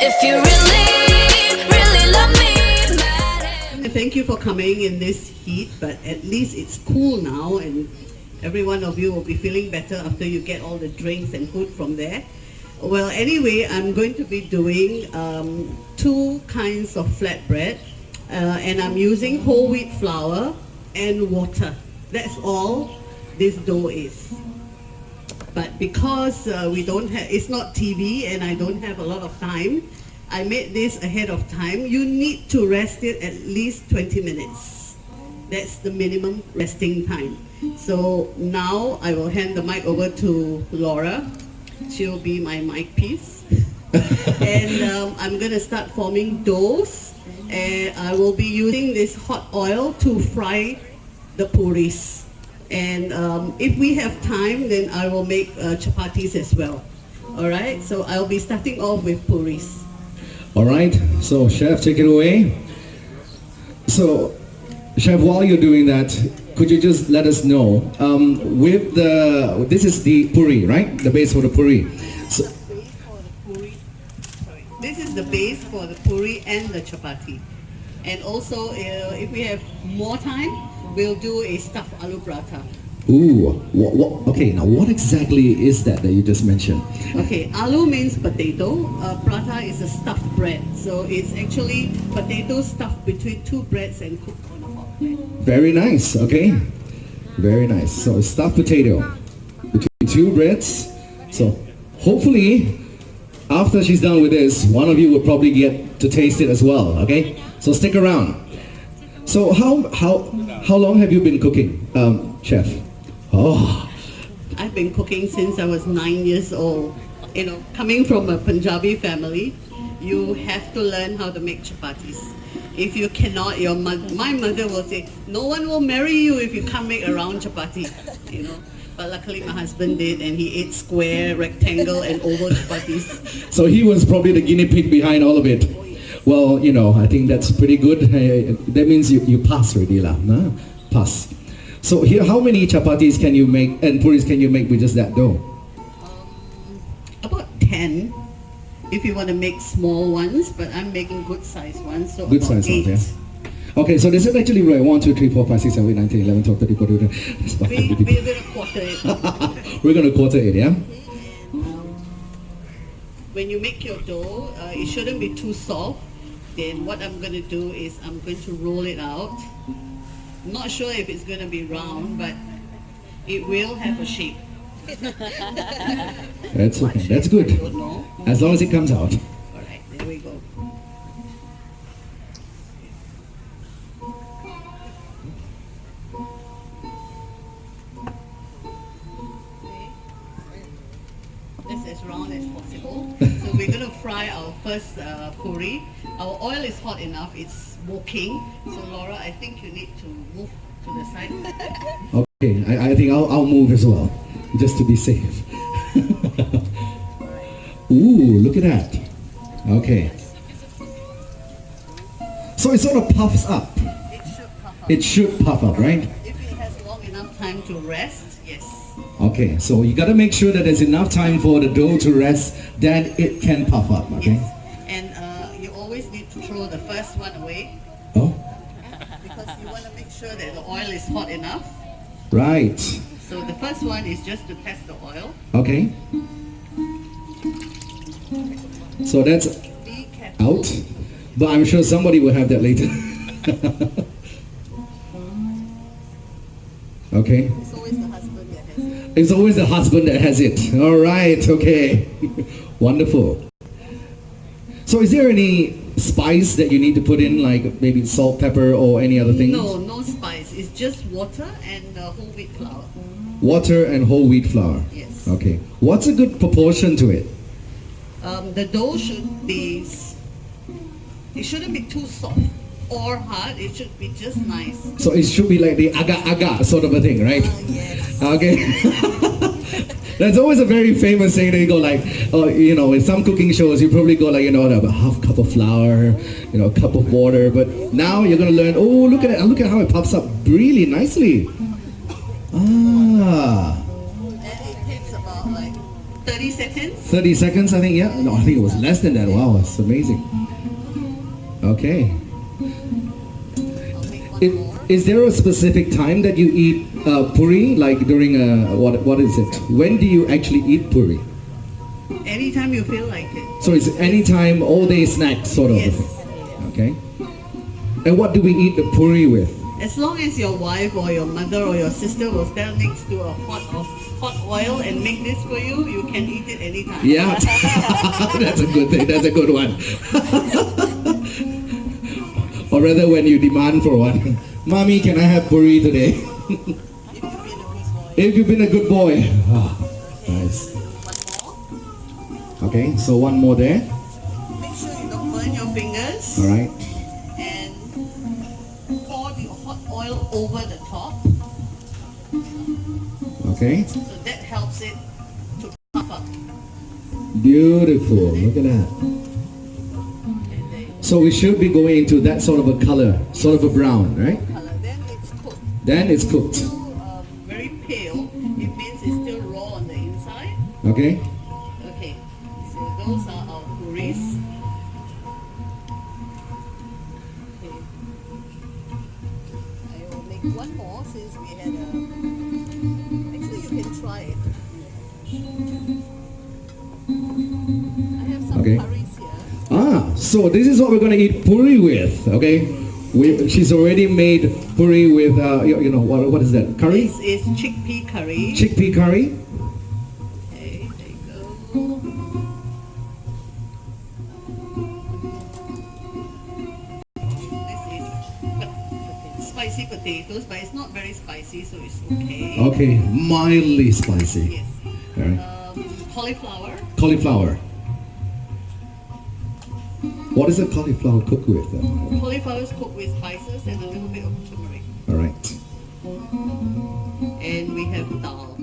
If you really, really love me, Thank you for coming in this heat, but at least it's cool now and every one of you will be feeling better after you get all the drinks and food from there. Well, anyway, I'm going to be doing two kinds of flatbread and I'm using whole wheat flour and water. That's all this dough is. But because we don't have, it's not TV and I don't have a lot of time, I made this ahead of time. You need to rest it at least 20 minutes. That's the minimum resting time. So now I will hand the mic over to Laura. She'll be my mic piece. And I'm going to start forming doughs. And I will be using this hot oil to fry the puris. And if we have time, then I will make chapatis as well. All right, so I'll be starting off with puris. All right, so Chef, take it away. So, Chef, while you're doing that, could you just let us know, with this is the puri, right? The base for the puri. So, This is the base for the puri and the chapati. And also, if we have more time, we'll do a stuffed aloo prata. ooh, okay, now what exactly is that you just mentioned? Okay, aloo means potato. Prata is a stuffed bread. So it's actually potato stuffed between two breads and cooked on a hot pan. Very nice, okay? Very nice. So stuffed potato between two breads. So hopefully, after she's done with this, one of you will probably get to taste it as well, okay? So stick around. So how long have you been cooking, Chef? Oh, I've been cooking since I was 9 years old. You know, coming from a Punjabi family, you have to learn how to make chapatis. If you cannot, my mother will say, no one will marry you if you can't make a round chapati, you know. But luckily my husband did and he ate square, rectangle and oval chapatis. so he was probably the guinea pig behind all of it. Well, you know, I think that's pretty good. That means you pass already lah, nah? Pass. So here, how many chapatis can you make and puris can you make with just that dough? About 10 if you want to make small ones, but I'm making good size ones, so Good about size 8. ones, yeah. Okay, so this is actually right 1, 2, 3, 4, 5, 6, 7, 8, 9, 10, 11, 12, 13, 14, 15. We're going to quarter it. We're gonna quarter it, yeah? When you make your dough, it shouldn't be too soft. Then what I'm going to do is I'm going to roll it out. I'm not sure if it's going to be round, but it will have a shape. That's okay. That's good. I don't know. As long as it comes out. All right, there we go. That's as round as possible. So we're going to fry our first puri. Our oil is hot enough, it's smoking. So Laura, I think you need to move to the side. Okay, I think I'll move as well, just to be safe. Ooh, look at that. Okay. So it sort of puffs up. It should puff up. It should puff up, right? If it has long enough time to rest, yes. Okay, so you gotta make sure that there's enough time for the dough to rest, then it can puff up, okay? Yes. And you always need to throw the first one away Oh, because you want to make sure that the oil is hot enough. right. So the first one is just to test the oil. Okay. So that's Be careful. out, but I'm sure somebody will have that later. Okay. It's always the husband that has it. It's always the husband that has it. All right, okay. Wonderful. So is there any spice that you need to put in, like maybe salt, pepper, or any other things? No spice. It's just water and whole wheat flour. Water and whole wheat flour. Yes. Okay. What's a good proportion to it? The dough should be, it shouldn't be too soft or hard. It should be just nice. So it should be like the aga-aga sort of a thing, right? Yes. Okay. That's always a very famous saying. They go like, you know, in some cooking shows, you probably go like, you know, a half cup of flour, you know, a cup of water. But now you're gonna learn. Oh, look at it! Look at how it pops up really nicely. Ah. And it takes about like 30 seconds. 30 seconds, I think. Yeah, no, I think it was less than that. Wow, it's amazing. Okay. I'll make one Is, more. is there a specific time that you eat puri? Like during what is it? When do you actually eat puri? Anytime you feel like it. So it's anytime, all day snack sort of. Yes. Okay. And what do we eat the puri with? As long as your wife or your mother or your sister will stand next to a pot of hot oil and make this for you, you can eat it anytime. Yeah, that's a good thing. That's a good one. Or rather, when you demand for one, Mommy, can I have puri today? If you've been a good boy. Ah, nice. One more. Okay, so one more there. Make sure you don't burn your fingers. All right. And pour the hot oil over the top. Okay. So that helps it to puff up. Beautiful. Look at that. And then So we should be going into that sort of a color, sort of a brown, right? color. Then it's cooked. Then it's cooked. Still very pale. It means it's still raw on the inside. Okay. Okay. So those are our puris. Okay. I will make one more since we had a. Actually, you can try it. I have some Okay. curries here. Ah, so this is what we're going to eat puri with, okay? She's already made puri with, you know, what is that? Curry? This is chickpea curry. Chickpea curry? Okay, there you go. This is spicy potatoes, but it's not very spicy, so it's okay. Okay, mildly spicy. Yes. All right. Cauliflower. Cauliflower. What is a cauliflower cooked with? Cauliflower is cooked with spices and a little bit of turmeric. All right. And we have dal.